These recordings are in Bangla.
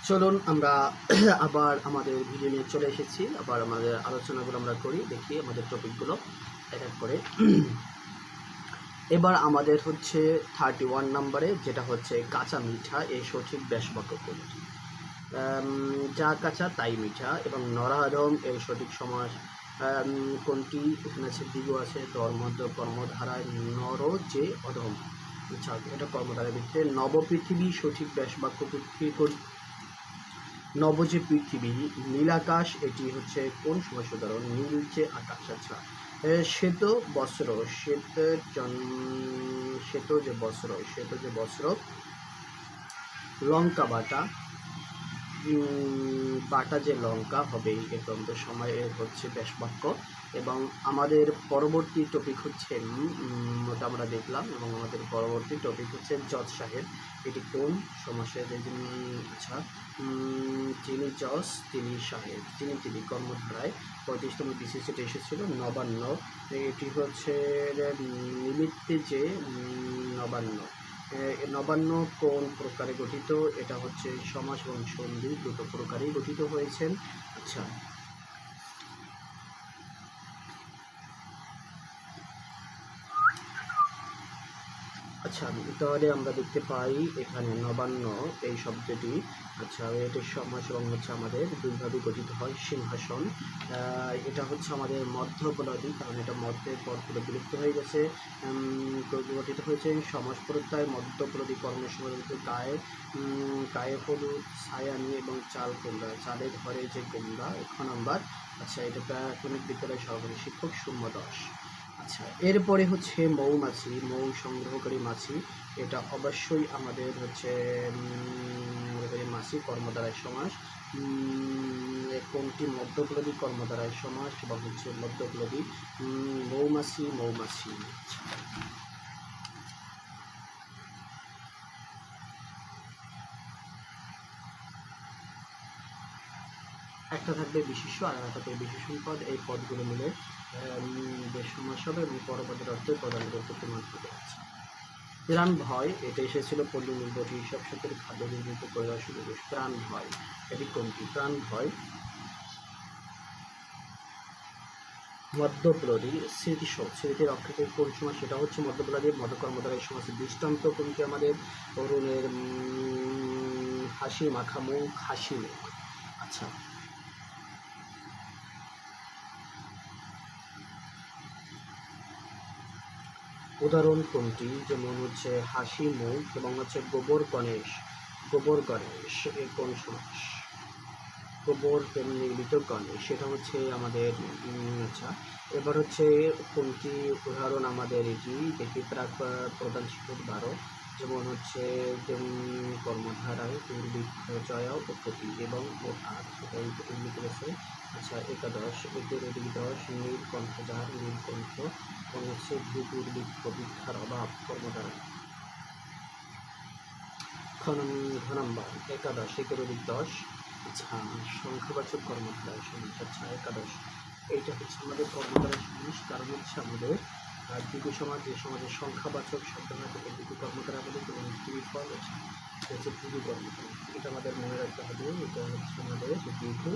চলুন আমরা আবার আমাদের ভিডিও নিয়ে চলে এসেছি। আবার আমাদের আলোচনাগুলো আমরা করি, দেখি আমাদের টপিকগুলো এক এক করে। এবার আমাদের হচ্ছে 31 নম্বরে, যেটা হচ্ছে কাঁচা মিঠা এই সঠিক ব্যাসবাক্য কোনটি? যা কাঁচা তাই মিঠা এবং নরহরম এর সঠিক সমাস কোনটি? এখানে আছে দিগ আছে, ধর্মদ্য কর্মধারায় নর যে অধম। আচ্ছা, এটা কর্মধারায় ভিত্তিতে। নবপৃথিবী সঠিক ব্যাসবাক্য নব যে পৃথিবী, নীলাকাশ, এটি হচ্ছে কোন সমাস উদাহরণ? নীল যে আকাশ। আচ্ছা, শ্বেত বস্ত্র, শ্বেত যে বস্ত্র, লঙ্কা বাটা, বাটা যে লঙ্কা হবে এই দ্বন্দ্ব সময়ে হচ্ছে ব্যাসবাক্য। এবং আমাদের পরবর্তী টপিক হচ্ছে ওটা আমরা দেখলাম, এবং আমাদের পরবর্তী টপিক হচ্ছে জজ সাহেব, এটি কোন সমাসের? আচ্ছা, যিনি জজ তিনি সাহেব, তিনি কর্মধারায় 35তম বিশেষ এটা এসেছিল। নবান্ন, এটি হচ্ছে নিমিত্তে যে নবান্ন। নবান্ন কোন প্রকারে গঠিত? এটা হচ্ছে সমাস এবং সন্ধি দুটো প্রকারেই গঠিত হয়েছেন। আচ্ছা, তাহলে আমরা দেখতে পাই এখানে নবান্ন এই শব্দটি, আচ্ছা, এটির সমাস এবং হচ্ছে আমাদের দুইভাবে গঠিত হয়। সিংহাসন, এটা হচ্ছে আমাদের মধ্যপদাদি, কারণ এটা মধ্যের পদগুলো বিলুপ্ত হয়ে গেছে। গঠিত হয়েছে সমাস প্রত্যয় মধ্যপদাদি কর্মসময় গায়ে হলুদ ছায়ানি এবং চাল কুমড়া, চালের ঘরে যে কুমড়া। 1 নম্বর। আচ্ছা, এটা প্রাথমিক বিদ্যালয় সহকারী শিক্ষক 0-10। আচ্ছা, এরপরে হচ্ছে মৌমাছি, মৌ সংগ্রহকারী মাছি, এটা অবশ্যই আমাদের হচ্ছে মাছি কর্মধারায় সমাস। কোনটি? মধ্যপল্লবী কর্মধারায় সমাস বা হচ্ছে মধ্যপল্লবী। মৌমাছি। একটা থাকবে বিশেষ্য আর একটা থাকবে বিশেষণ পদ। এই পদগুলো মিলে বেশ সমাস হবে এবং পরপদের অর্থে প্রদান করতে মাত্র আছে। প্রাণ ভয়, এটা এসেছিল পল্লী নির্ভর হিসাব সাথে খাদ্য নির্মিত পরিবার শুরু। প্রাণ ভয়, এটি কোনটি? প্রাণ ভয় মধ্যপল্লবী। স্মৃতিশোধ, স্মৃতি রক্ষাকে কোন সময়? সেটা হচ্ছে মধ্যপল্লবী মধ্যকর্মধারায় সমাসের দৃষ্টান্ত কোনটি? আমাদের অরুণের হাসি মাখা মুখ, হাসি মুখ। আচ্ছা, উদাহরণ কোনটি? যেমন হচ্ছে হাসি মুখ এবং হচ্ছে গোবর গণেশ, এ কোন সমাস? গোবর নির্মিত গণেশ, সেটা হচ্ছে আমাদের। আচ্ছা, এবার হচ্ছে কোনটি উদাহরণ আমাদের? এটি দেখি, প্রাক প্রধান শিক্ষক 12, যেমন হচ্ছে কর্মধারায় দুর্ভিক্ষ জয় ও প্রতি এবং সেটা উল্লেখ করেছে। আচ্ছা, 11 এদের অধিক 10 নীলকণ্ঠধার, নীলকণ্ঠ এবং হচ্ছে দুর্ভিক্ষ ভিক্ষার অভাব কর্মধারায়। ঘ নম্বর 11 একের অধিক 10। আচ্ছা, সংখ্যাবাচক কর্মধারায় সমাস। আচ্ছা, 11 এইটা হচ্ছে আমাদের কর্মধারায় সমাস, কারণ হচ্ছে আমাদের দ্বিগু সমাজ, যে সমাজের সংখ্যাবাচক শব্দ না থেকে দ্বিগু কর্মধারা বলে, যেমন ত্রিফল হচ্ছে দ্বিগু কর্মধারা, এটা আমাদের মনে রাখতে হবে। এটা হচ্ছে আমাদের দ্বিগু।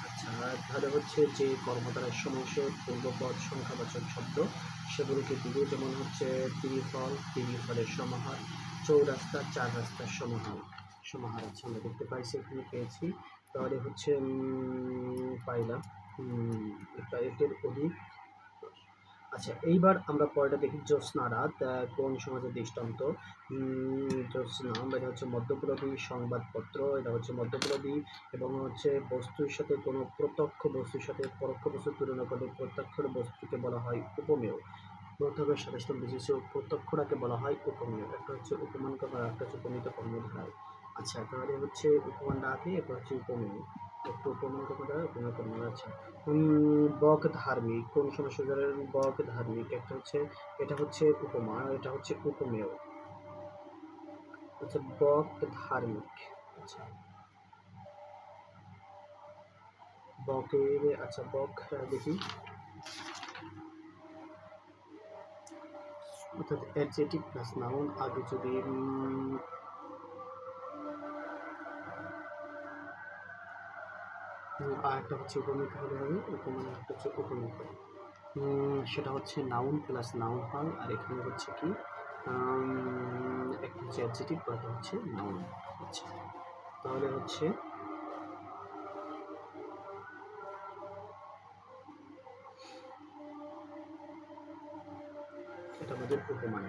আচ্ছা, তাহলে হচ্ছে যে কর্মধারায় সমাসের পূর্বপদ সংখ্যাবাচক শব্দ সেগুলোকে দ্বিগু, যেমন হচ্ছে ত্রিফলের সমাহার, চৌরাস্তা, 4 রাস্তার সমাহার। আছে আমরা দেখতে পাইছি, এখানে পেয়েছি। তাহলে হচ্ছে পাইলাম একটা একের অধিক। আচ্ছা, এইবার আমরা পরেটা দেখি। জ্যোৎস্না রাত কোন সমাজের দৃষ্টান্ত? জ্যোৎস্না, এটা হচ্ছে মধ্যপল্লবী সংবাদপত্র, এটা হচ্ছে মধ্যপল্লবী এবং হচ্ছে বস্তুর সাথে কোনো প্রত্যক্ষ বস্তুর সাথে পরোক্ষ বস্তুর তুলনা করলে প্রত্যক্ষ বস্তুকে বলা হয় উপমেয়। প্রত্যক্ষের 27তম বিশেষ প্রত্যক্ষটাকে বলা হয় উপমেয়। একটা হচ্ছে উপমান কর্ম, একটা হচ্ছে উপমিত কর্মধারায়। আচ্ছা, তাহলে হচ্ছে উপমানটা আগে, এটা হচ্ছে উপমেয়। একটু উপমান কর্মধারায় উপমেয় কর্মধারায়। আচ্ছা, বক ধার্মিক, কোন সমস্যার? বক ধার্মিক, একটা হচ্ছে, এটা হচ্ছে উপমা, এটা হচ্ছে উপমেয়। আচ্ছা, বক ধার্মিক। আচ্ছা, বকের, আচ্ছা বক দেখি, অর্থাৎ অ্যাডজেক্টিভ প্লাস নাউন আগে যদি আর একটা হচ্ছে উপমিত হলে হবে, উপমান একটা হচ্ছে উপমিত। সেটা হচ্ছে নাউন প্লাস নাউন হয়, আর এখানে হচ্ছে কি একটা হচ্ছে অ্যাডজেক্টিভ, একটা হচ্ছে নাউন। আচ্ছা, তাহলে হচ্ছে এটা আমাদের উপমান।